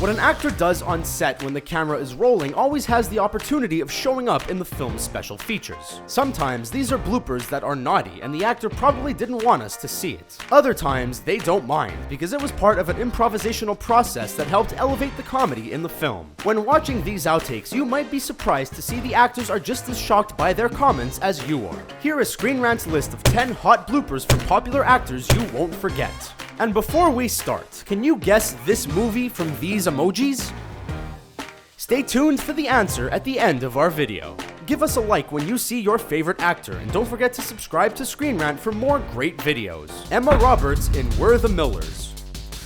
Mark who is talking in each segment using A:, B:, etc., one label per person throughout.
A: What an actor does on set when the camera is rolling always has the opportunity of showing up in the film's special features. Sometimes these are bloopers that are naughty and the actor probably didn't want us to see it. Other times they don't mind because it was part of an improvisational process that helped elevate the comedy in the film. When watching these outtakes, you might be surprised to see the actors are just as shocked by their comments as you are. Here is Screen Rant's list of 10 hot bloopers from popular actors you won't forget. And before we start, can you guess this movie from these emojis? Stay tuned for the answer at the end of our video. Give us a like when you see your favorite actor, and don't forget to subscribe to Screen Rant for more great videos. Emma Roberts in We're the Millers.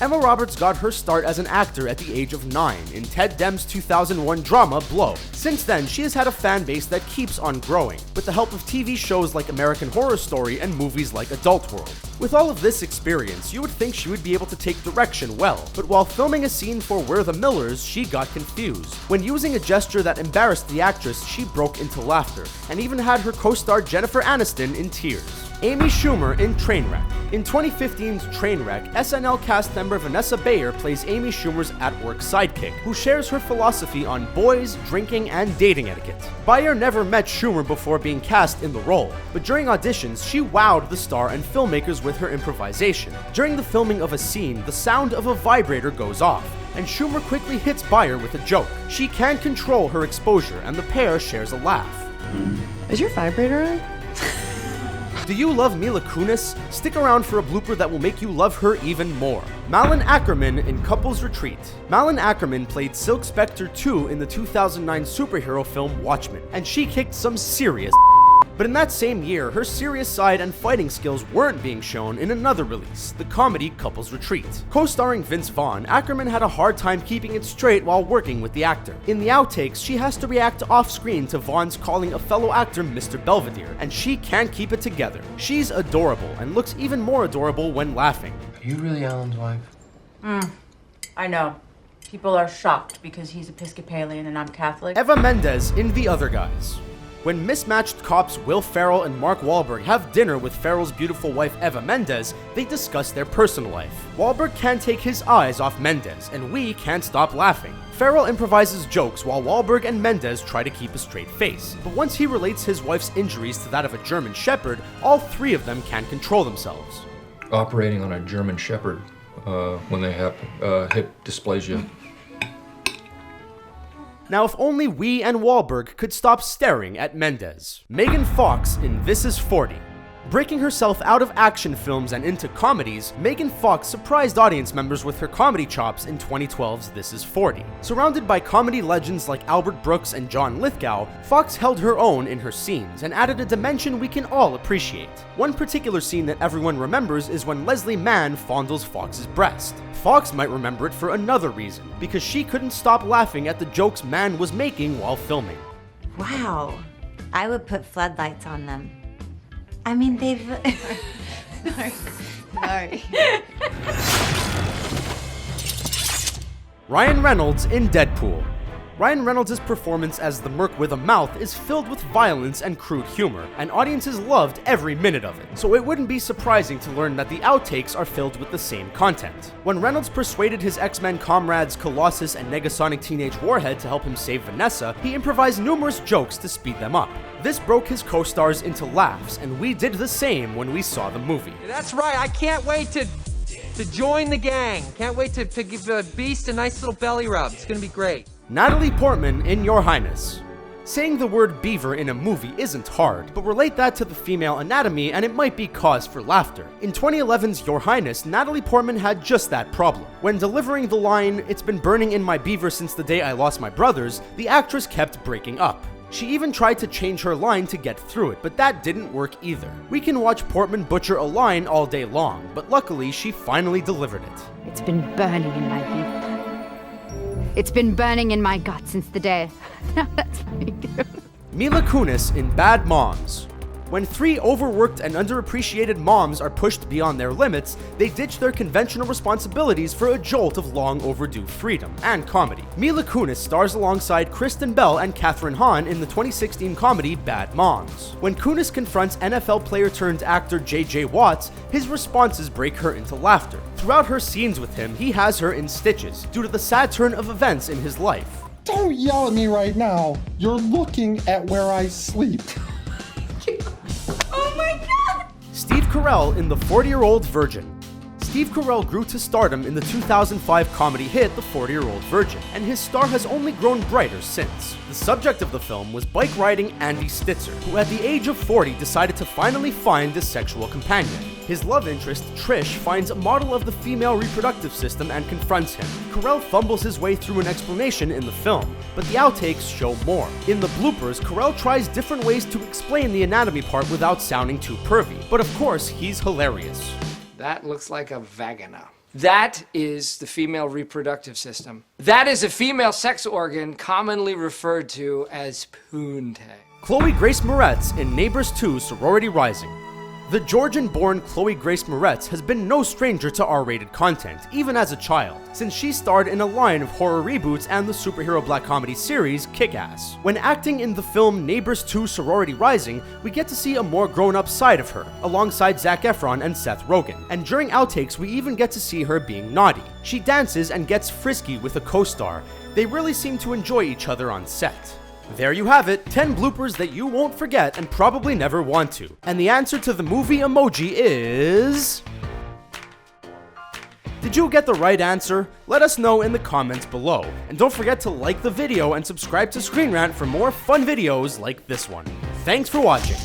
A: Emma Roberts got her start as an actor at the age of 9 in Ted Dem's 2001 drama Blow. Since then, she has had a fan base that keeps on growing, with the help of TV shows like American Horror Story and movies like Adult World. With all of this experience, you would think she would be able to take direction well, but while filming a scene for We're the Millers, she got confused. When using a gesture that embarrassed the actress, she broke into laughter, and even had her co-star Jennifer Aniston in tears. Amy Schumer in Trainwreck. In 2015's Trainwreck, SNL cast member Vanessa Bayer plays Amy Schumer's at-work sidekick, who shares her philosophy on boys, drinking, and dating etiquette. Bayer never met Schumer before being cast in the role, but during auditions, she wowed the star and filmmakers with her improvisation. During the filming of a scene, the sound of a vibrator goes off, and Schumer quickly hits Bayer with a joke. She can't control her exposure, and the pair shares a laugh.
B: Is your vibrator on?
A: Do you love Mila Kunis? Stick around for a blooper that will make you love her even more. Malin Akerman in Couples Retreat. Malin Akerman played Silk Spectre 2 in the 2009 superhero film Watchmen, and she kicked some serious But in that same year, her serious side and fighting skills weren't being shown in another release, the comedy Couples Retreat. Co-starring Vince Vaughn, Akerman had a hard time keeping it straight while working with the actor. In the outtakes, she has to react off-screen to Vaughn's calling a fellow actor Mr. Belvedere, and she can't keep it together. She's adorable, and looks even more adorable when laughing.
C: Are you really Alan's wife?
D: I know. People are shocked because he's Episcopalian and I'm Catholic.
A: Eva Mendes in The Other Guys. When mismatched cops Will Ferrell and Mark Wahlberg have dinner with Ferrell's beautiful wife Eva Mendes, they discuss their personal life. Wahlberg can't take his eyes off Mendes, and we can't stop laughing. Ferrell improvises jokes while Wahlberg and Mendes try to keep a straight face. But once he relates his wife's injuries to that of a German Shepherd, all three of them can't control themselves.
E: Operating on a German Shepherd when they have hip dysplasia.
A: Now, if only we and Wahlberg could stop staring at Mendes. Megan Fox in This Is 40. Breaking herself out of action films and into comedies, Megan Fox surprised audience members with her comedy chops in 2012's This Is 40. Surrounded by comedy legends like Albert Brooks and John Lithgow, Fox held her own in her scenes and added a dimension we can all appreciate. One particular scene that everyone remembers is when Leslie Mann fondles Fox's breast. Fox might remember it for another reason, because she couldn't stop laughing at the jokes Mann was making while filming.
F: Wow. I would put floodlights on them. I mean, they've... Sorry.
A: Ryan Reynolds in Deadpool. Ryan Reynolds' performance as the Merc with a Mouth is filled with violence and crude humor, and audiences loved every minute of it. So it wouldn't be surprising to learn that the outtakes are filled with the same content. When Reynolds persuaded his X-Men comrades Colossus and Negasonic Teenage Warhead to help him save Vanessa, he improvised numerous jokes to speed them up. This broke his co-stars into laughs, and we did the same when we saw the movie.
G: That's right, I can't wait to join the gang. Can't wait to give Beast a nice little belly rub. It's gonna be great.
A: Natalie Portman in Your Highness. Saying the word beaver in a movie isn't hard, but relate that to the female anatomy and it might be cause for laughter. In 2011's Your Highness, Natalie Portman had just that problem. When delivering the line, "It's been burning in my beaver since the day I lost my brothers," the actress kept breaking up. She even tried to change her line to get through it, but that didn't work either. We can watch Portman butcher a line all day long, but luckily she finally delivered it.
H: It's been burning in my beaver. It's been burning in my gut since the day. That's funny too.
A: Mila Kunis in Bad Moms. When 3 overworked and underappreciated moms are pushed beyond their limits, they ditch their conventional responsibilities for a jolt of long overdue freedom and comedy. Mila Kunis stars alongside Kristen Bell and Kathryn Hahn in the 2016 comedy Bad Moms. When Kunis confronts NFL player turned actor J.J. Watts, his responses break her into laughter. Throughout her scenes with him, he has her in stitches due to the sad turn of events in his life.
C: Don't yell at me right now. You're looking at where I sleep.
D: Oh my god!
A: Steve Carrell in The 40-Year-Old Virgin. Steve Carrell grew to stardom in the 2005 comedy hit The 40-Year-Old Virgin, and his star has only grown brighter since. The subject of the film was bike-riding Andy Stitzer, who at the age of 40 decided to finally find a sexual companion. His love interest, Trish, finds a model of the female reproductive system and confronts him. Carrell fumbles his way through an explanation in the film, but the outtakes show more. In the bloopers, Carrell tries different ways to explain the anatomy part without sounding too pervy, but of course, he's hilarious.
I: That looks like a vagina. That is the female reproductive system. That is a female sex organ commonly referred to as poontang.
A: Chloe Grace Moretz in Neighbors 2 Sorority Rising. The Georgian-born Chloe Grace Moretz has been no stranger to R-rated content, even as a child, since she starred in a line of horror reboots and the superhero black comedy series Kick-Ass. When acting in the film Neighbors 2 Sorority Rising, we get to see a more grown-up side of her, alongside Zac Efron and Seth Rogen, and during outtakes we even get to see her being naughty. She dances and gets frisky with a co-star. They really seem to enjoy each other on set. There you have it, 10 bloopers that you won't forget and probably never want to. And the answer to the movie emoji is... Did you get the right answer? Let us know in the comments below. And don't forget to like the video and subscribe to Screen Rant for more fun videos like this one. Thanks for watching.